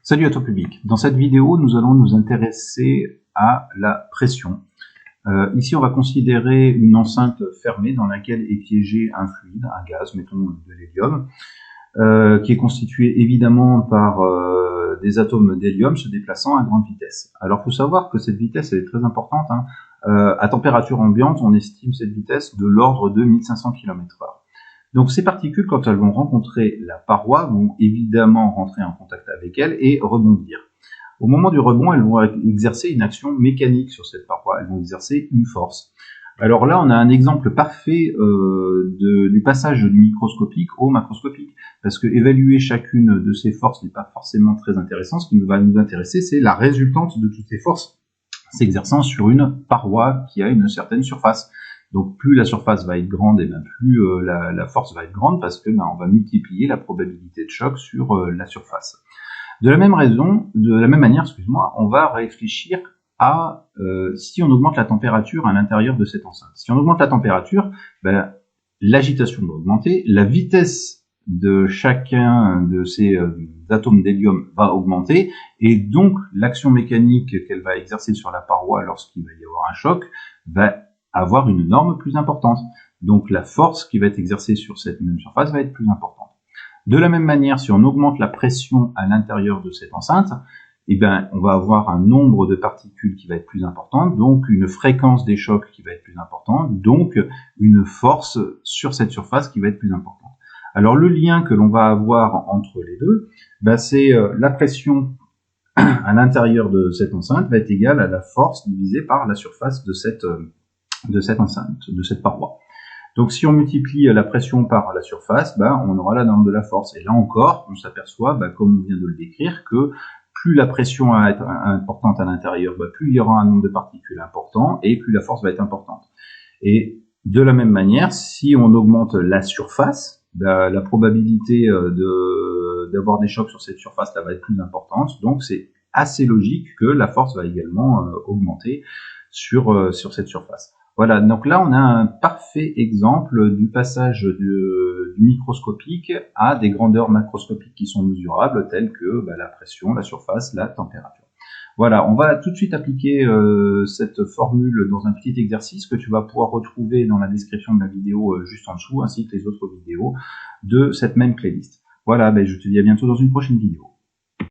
Salut à toi public. Dans cette vidéo, nous allons nous intéresser à la pression. Ici, on va considérer une enceinte fermée dans laquelle est piégé un fluide, un gaz, mettons de l'hélium, qui est constitué évidemment par des atomes d'hélium se déplaçant à grande vitesse. Alors, il faut savoir que cette vitesse elle est très importante. À température ambiante, on estime cette vitesse de l'ordre de 1500 km/h. Donc ces particules, quand elles vont rencontrer la paroi, vont évidemment rentrer en contact avec elle et rebondir. Au moment du rebond, elles vont exercer une action mécanique sur cette paroi, elles vont exercer une force. Alors là, on a un exemple parfait du passage du microscopique au macroscopique, parce que évaluer chacune de ces forces n'est pas forcément très intéressant. Ce qui va nous intéresser, c'est la résultante de toutes ces forces s'exerçant sur une paroi qui a une certaine surface. Donc plus la surface va être grande, et bien plus la force va être grande, parce que on va multiplier la probabilité de choc sur la surface. De la même manière, on va réfléchir à si on augmente la température à l'intérieur de cette enceinte. Si on augmente la température, l'agitation va augmenter, la vitesse de chacun de ces atomes d'hélium va augmenter, et donc l'action mécanique qu'elle va exercer sur la paroi lorsqu'il va y avoir un choc va avoir une norme plus importante. Donc la force qui va être exercée sur cette même surface va être plus importante. De la même manière, si on augmente la pression à l'intérieur de cette enceinte, on va avoir un nombre de particules qui va être plus important, donc une fréquence des chocs qui va être plus importante, donc une force sur cette surface qui va être plus importante. Alors le lien que l'on va avoir entre les deux, c'est la pression à l'intérieur de cette enceinte va être égale à la force divisée par la surface de cette enceinte, de cette paroi. Donc si on multiplie la pression par la surface, on aura la norme de la force. Et là encore, on s'aperçoit, comme on vient de le décrire, que plus la pression va être importante à l'intérieur, plus il y aura un nombre de particules important, et plus la force va être importante. Et de la même manière, si on augmente la surface, la probabilité d'avoir des chocs sur cette surface là va être plus importante. Donc c'est assez logique que la force va également augmenter sur cette surface. Voilà, donc là on a un parfait exemple du passage du microscopique à des grandeurs macroscopiques qui sont mesurables, telles que la pression, la surface, la température. Voilà, on va tout de suite appliquer cette formule dans un petit exercice que tu vas pouvoir retrouver dans la description de la vidéo juste en dessous, ainsi que les autres vidéos de cette même playlist. Voilà, je te dis à bientôt dans une prochaine vidéo.